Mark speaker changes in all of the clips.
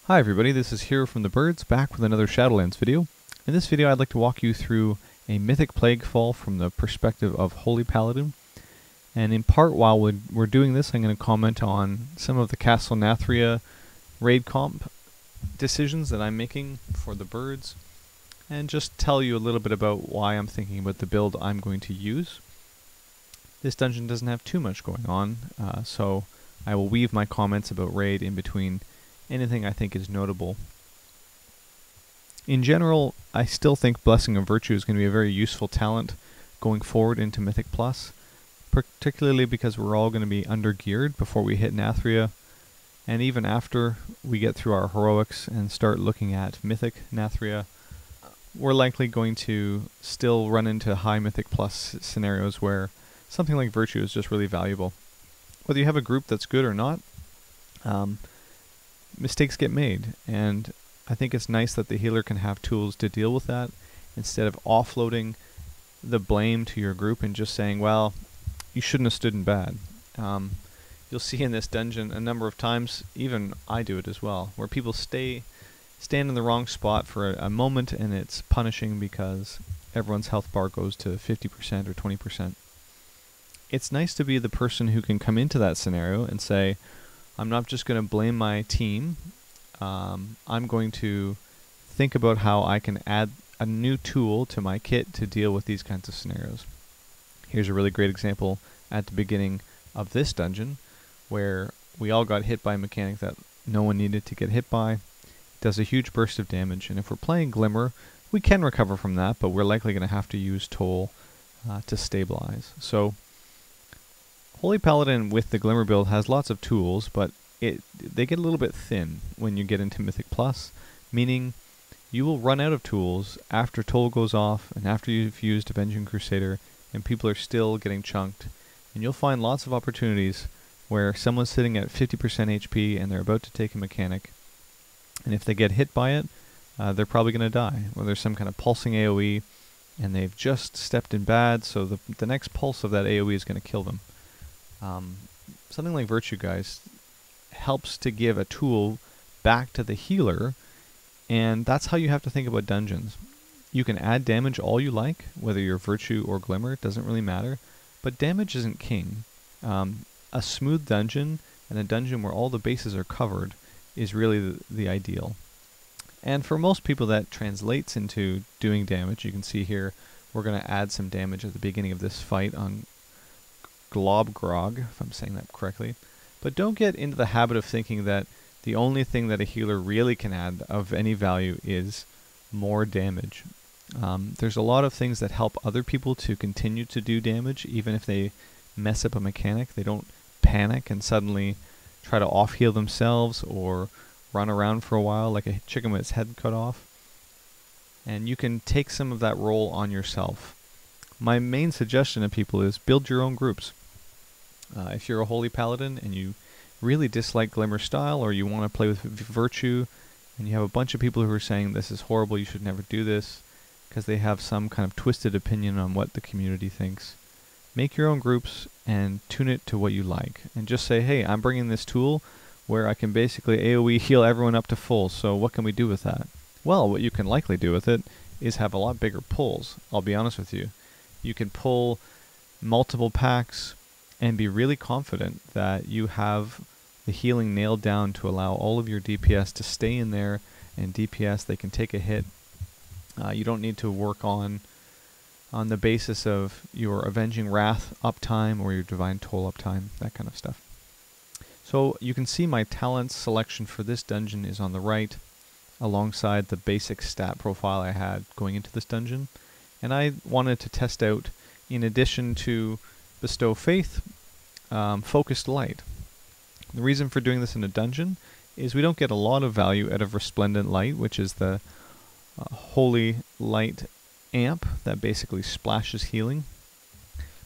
Speaker 1: Hi everybody, this is Hero from the Birds, back with another Shadowlands video. In this video I'd like to walk you through a Mythic Plaguefall from the perspective of Holy Paladin. And in part, while we're doing this, I'm going to comment on some of the Castle Nathria raid comp decisions that I'm making for the Birds, and just tell you a little bit about why I'm thinking about the build I'm going to use. This dungeon doesn't have too much going on, so I will weave my comments about raid in between anything I think is notable. In general, I still think Blessing of Virtue is going to be a very useful talent going forward into Mythic Plus, particularly because we're all going to be under-geared before we hit Nathria, and even after we get through our heroics and start looking at Mythic Nathria, we're likely going to still run into high Mythic Plus scenarios where something like Virtue is just really valuable. Whether you have a group that's good or not, mistakes get made, and I think it's nice that the healer can have tools to deal with that instead of offloading the blame to your group and just saying, well, you shouldn't have stood in bad. You'll see in this dungeon a number of times, even I do it as well, where people stand in the wrong spot for a moment and it's punishing because everyone's health bar goes to 50% or 20%. It's nice to be the person who can come into that scenario and say, I'm not just going to blame my team. I'm going to think about how I can add a new tool to my kit to deal with these kinds of scenarios. Here's a really great example at the beginning of this dungeon, where we all got hit by a mechanic that no one needed to get hit by. It does a huge burst of damage, and if we're playing Glimmer, we can recover from that, but we're likely going to have to use Toll to stabilize. So Holy Paladin with the Glimmer build has lots of tools, but they get a little bit thin when you get into Mythic Plus, meaning you will run out of tools after Toll goes off and after you've used Avenging Crusader and people are still getting chunked, and you'll find lots of opportunities where someone's sitting at 50% HP and they're about to take a mechanic, and if they get hit by it, they're probably going to die. Well, there's some kind of pulsing AoE and they've just stepped in bad, so the next pulse of that AoE is going to kill them. Something like Virtue, guys, helps to give a tool back to the healer, and that's how you have to think about dungeons. You can add damage all you like, whether you're Virtue or Glimmer, it doesn't really matter, but damage isn't king. A smooth dungeon and a dungeon where all the bases are covered is really the ideal. And for most people that translates into doing damage. You can see here we're going to add some damage at the beginning of this fight on Globgrog, if I'm saying that correctly. But don't get into the habit of thinking that the only thing that a healer really can add of any value is more damage. There's a lot of things that help other people to continue to do damage, even if they mess up a mechanic. They don't panic and suddenly try to off-heal themselves or run around for a while like a chicken with its head cut off. And you can take some of that role on yourself. My main suggestion to people is build your own groups. If you're a Holy Paladin and you really dislike Glimmer style, or you want to play with Virtue, and you have a bunch of people who are saying this is horrible, you should never do this, because they have some kind of twisted opinion on what the community thinks, make your own groups and tune it to what you like. And just say, hey, I'm bringing this tool where I can basically AoE heal everyone up to full, so what can we do with that? Well, what you can likely do with it is have a lot bigger pulls. I'll be honest with you. You can pull multiple packs and be really confident that you have the healing nailed down to allow all of your DPS to stay in there, and DPS, they can take a hit. You don't need to work on the basis of your Avenging Wrath uptime or your Divine Toll uptime, that kind of stuff. So you can see my talent selection for this dungeon is on the right, alongside the basic stat profile I had going into this dungeon. And I wanted to test out, in addition to Bestow Faith, Focused Light. The reason for doing this in a dungeon is we don't get a lot of value out of Resplendent Light, which is the Holy Light amp that basically splashes healing.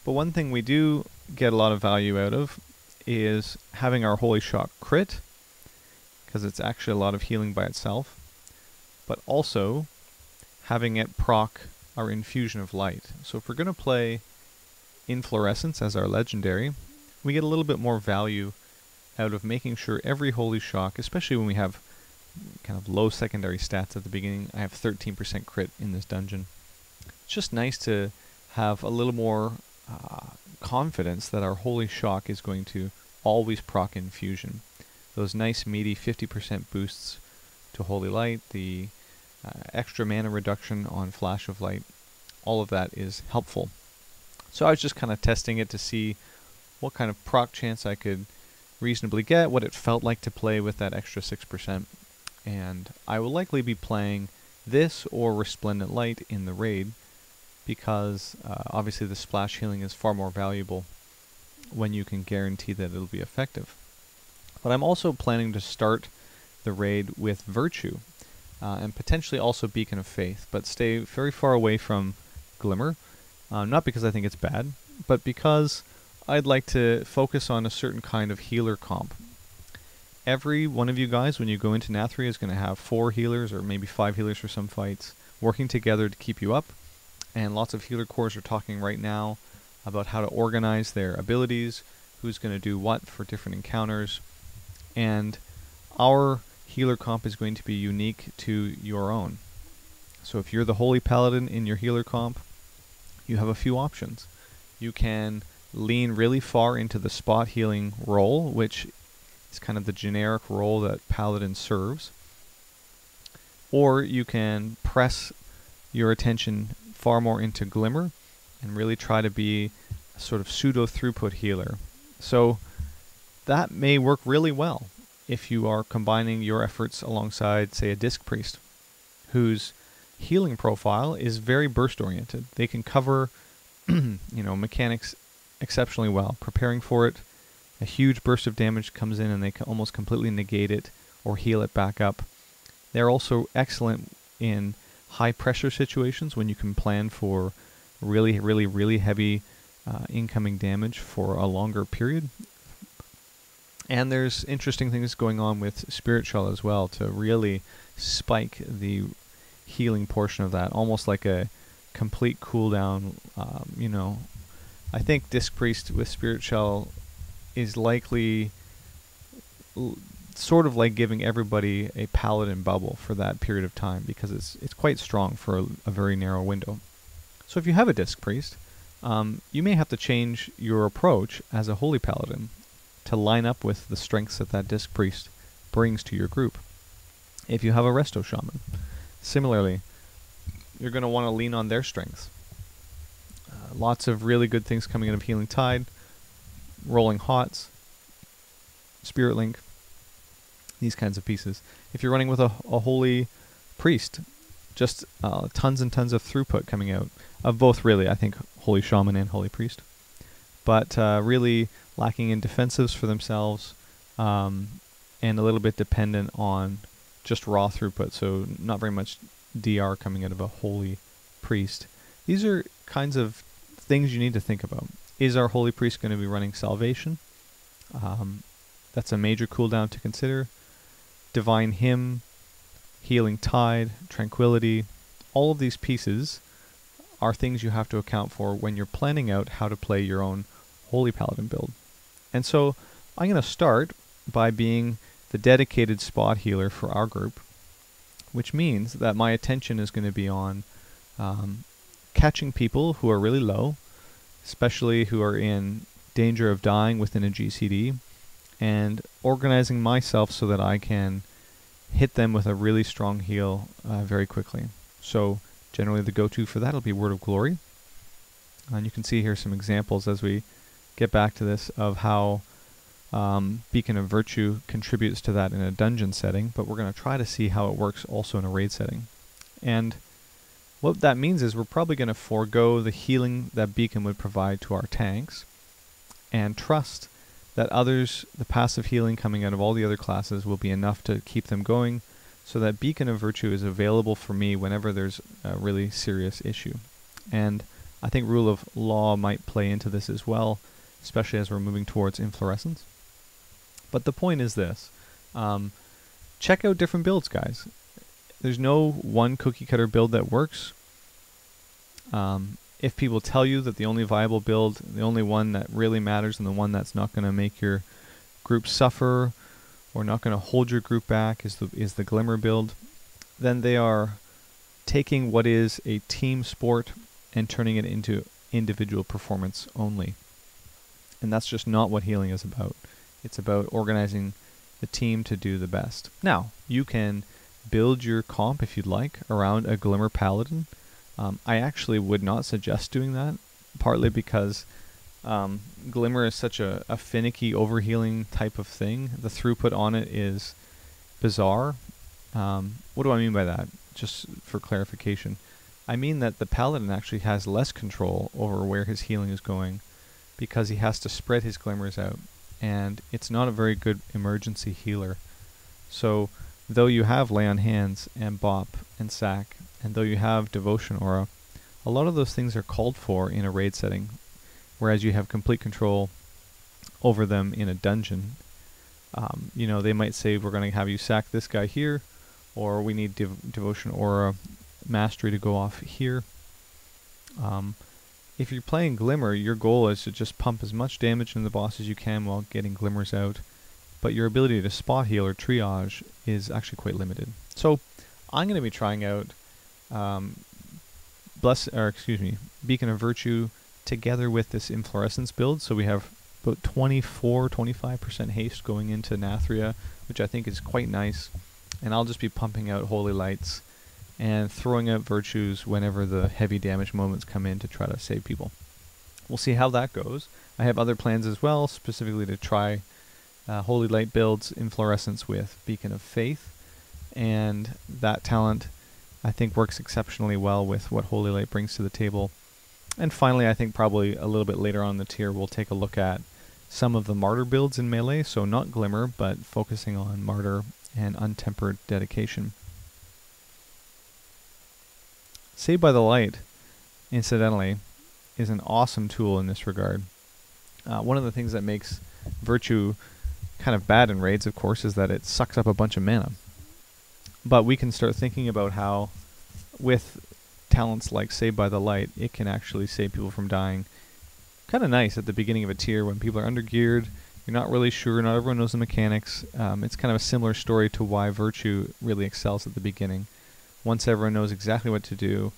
Speaker 1: But one thing we do get a lot of value out of is having our Holy Shock crit, because it's actually a lot of healing by itself, but also having it proc our Infusion of Light. So if we're going to play Inflorescence as our legendary, we get a little bit more value out of making sure every Holy Shock, especially when we have kind of low secondary stats at the beginning. I have 13% crit in this dungeon. It's just nice to have a little more confidence that our Holy Shock is going to always proc Infusion. Those nice meaty 50% boosts to Holy Light, the extra mana reduction on Flash of Light, all of that is helpful. So I was just kind of testing it to see what kind of proc chance I could reasonably get, what it felt like to play with that extra 6%. And I will likely be playing this or Resplendent Light in the raid, because obviously the splash healing is far more valuable when you can guarantee that it'll be effective. But I'm also planning to start the raid with Virtue, and potentially also Beacon of Faith, but stay very far away from Glimmer, not because I think it's bad, but because I'd like to focus on a certain kind of healer comp. Every one of you guys, when you go into Nathria, is going to have 4 healers, or maybe 5 healers for some fights, working together to keep you up. And lots of healer cores are talking right now about how to organize their abilities, who's going to do what for different encounters. And our healer comp is going to be unique to your own. So if you're the Holy Paladin in your healer comp, you have a few options. You can lean really far into the spot healing role, which is kind of the generic role that Paladin serves. Or you can press your attention far more into Glimmer and really try to be a sort of pseudo throughput healer. So that may work really well if you are combining your efforts alongside, say, a Disc Priest, whose healing profile is very burst oriented. They can cover mechanics exceptionally well. Preparing for it, a huge burst of damage comes in and they can almost completely negate it or heal it back up. They're also excellent in high pressure situations when you can plan for really, really, really heavy incoming damage for a longer period. And there's interesting things going on with Spirit Shell as well to really spike the healing portion of that, almost like a complete cooldown. I think Disc Priest with Spirit Shell is likely sort of like giving everybody a Paladin bubble for that period of time, because it's quite strong for a very narrow window. So if you have a Disc Priest, you may have to change your approach as a Holy Paladin to line up with the strengths that that Disc Priest brings to your group. If you have a Resto Shaman, similarly, you're going to want to lean on their strengths. Lots of really good things coming out of Healing Tide, Rolling Hots, Spirit Link, these kinds of pieces. If you're running with a Holy Priest, just tons and tons of throughput coming out of both, really, I think, Holy Shaman and Holy Priest. But really lacking in defensives for themselves, and a little bit dependent on just raw throughput, so not very much DR coming out of a Holy Priest. These are kinds of things you need to think about. Is our Holy Priest going to be running Salvation? That's a major cooldown to consider. Divine Hymn, Healing Tide, Tranquility, all of these pieces are things you have to account for when you're planning out how to play your own Holy Paladin build. And so I'm going to start by being the dedicated spot healer for our group, which means that my attention is going to be on catching people who are really low, especially who are in danger of dying within a GCD, and organizing myself so that I can hit them with a really strong heal very quickly. So generally the go-to for that will be Word of Glory. And you can see here some examples as we get back to this of how Beacon of Virtue contributes to that in a dungeon setting, but we're going to try to see how it works also in a raid setting. And what that means is we're probably going to forego the healing that Beacon would provide to our tanks and trust that others, the passive healing coming out of all the other classes, will be enough to keep them going, so that Beacon of Virtue is available for me whenever there's a really serious issue. And I think Rule of Law might play into this as well, especially as we're moving towards Inflorescence. But the point is this. Check out different builds, guys. There's no one cookie cutter build that works. If people tell you that the only viable build, the only one that really matters and the one that's not going to make your group suffer or not going to hold your group back is the Glimmer build, then they are taking what is a team sport and turning it into individual performance only. And that's just not what healing is about. It's about organizing the team to do the best. Now, you can build your comp, if you'd like, around a Glimmer Paladin. I actually would not suggest doing that, partly because Glimmer is such a finicky overhealing type of thing. The throughput on it is bizarre. What do I mean by that? Just for clarification. I mean that the Paladin actually has less control over where his healing is going because he has to spread his glimmers out, and it's not a very good emergency healer. So though you have Lay on Hands and Bop and Sack, and though you have Devotion Aura, a lot of those things are called for in a raid setting, whereas you have complete control over them in a dungeon. You know, they might say, we're going to have you sack this guy here, or we need Devotion Aura Mastery to go off here. If you're playing Glimmer, your goal is to just pump as much damage into the boss as you can while getting glimmers out, but your ability to spot heal or triage is actually quite limited. So I'm going to be trying out Beacon of Virtue together with this Inflorescence build. So we have about 24-25% haste going into Nathria, which I think is quite nice. And I'll just be pumping out Holy Lights and throwing out Virtues whenever the heavy damage moments come in to try to save people. We'll see how that goes. I have other plans as well, specifically to try Holy Light builds, Inflorescence with Beacon of Faith, and that talent I think works exceptionally well with what Holy Light brings to the table. And finally, I think probably a little bit later on in the tier, we'll take a look at some of the Martyr builds in melee, so not Glimmer, but focusing on Martyr and Untempered Dedication. Saved by the Light, incidentally, is an awesome tool in this regard. One of the things that makes Virtue kind of bad in raids, of course, is that it sucks up a bunch of mana. But we can start thinking about how, with talents like Saved by the Light, it can actually save people from dying. Kind of nice at the beginning of a tier when people are undergeared, you're not really sure, not everyone knows the mechanics. It's kind of a similar story to why Virtue really excels at the beginning. Once everyone knows exactly what to do,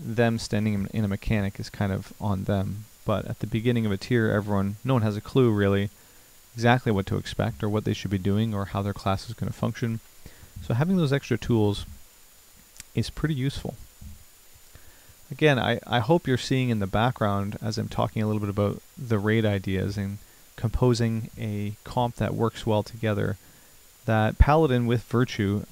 Speaker 1: them standing in a mechanic is kind of on them. But at the beginning of a tier, no one has a clue really exactly what to expect or what they should be doing or how their class is going to function. So having those extra tools is pretty useful. Again, I hope you're seeing in the background as I'm talking a little bit about the raid ideas and composing a comp that works well together, that Paladin with Virtue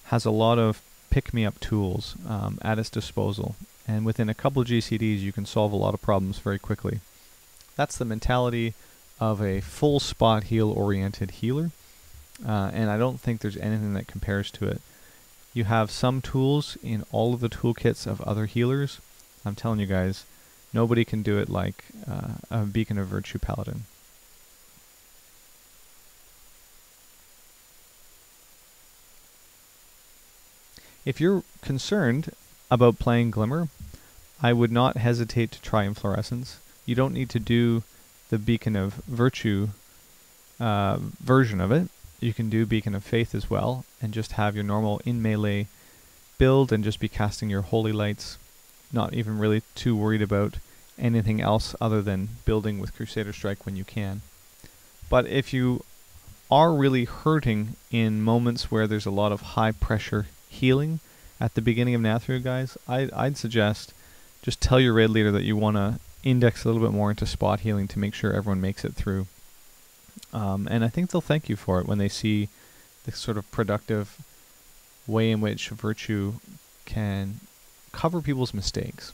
Speaker 1: has a lot of pick-me-up tools at its disposal, and within a couple of GCDs you can solve a lot of problems very quickly. That's the mentality of a full spot heal oriented healer, and I don't think there's anything that compares to it. You have some tools in all of the toolkits of other healers. I'm telling you guys, nobody can do it like a Beacon of Virtue Paladin. If you're concerned about playing Glimmer, I would not hesitate to try Inflorescence. You don't need to do the Beacon of Virtue version of it. You can do Beacon of Faith as well, and just have your normal in melee build and just be casting your Holy Lights, not even really too worried about anything else other than building with Crusader Strike when you can. But if you are really hurting in moments where there's a lot of high pressure healing at the beginning of Nathria, guys, I'd suggest just tell your raid leader that you want to index a little bit more into spot healing to make sure everyone makes it through. And I think they'll thank you for it when they see this sort of productive way in which Virtue can cover people's mistakes.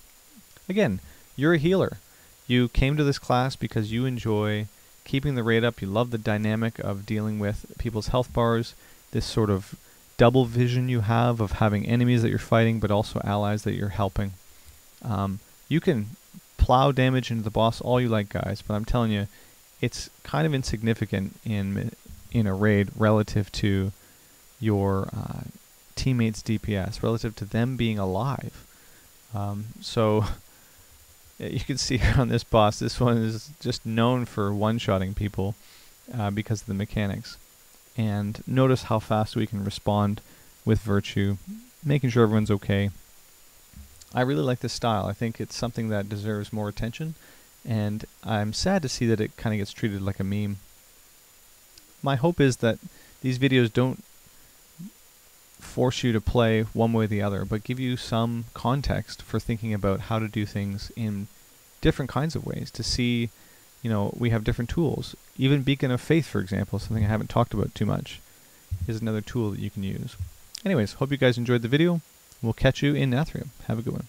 Speaker 1: Again, you're a healer. You came to this class because you enjoy keeping the raid up. You love the dynamic of dealing with people's health bars, this sort of double vision you have of having enemies that you're fighting but also allies that you're helping. You can plow damage into the boss all you like, guys, but I'm telling you, it's kind of insignificant in a raid relative to your teammates' DPS, relative to them being alive. So you can see here on this boss, this one is just known for one-shotting people because of the mechanics. and notice how fast we can respond with Virtue, making sure everyone's okay. I really like this style. I think it's something that deserves more attention, and I'm sad to see that it kind of gets treated like a meme. My hope is that these videos don't force you to play one way or the other, but give you some context for thinking about how to do things in different kinds of ways, to see, you know, we have different tools. Even Beacon of Faith, for example, something I haven't talked about too much, is another tool that you can use. Anyways, hope you guys enjoyed the video. We'll catch you in Nathria. Have a good one.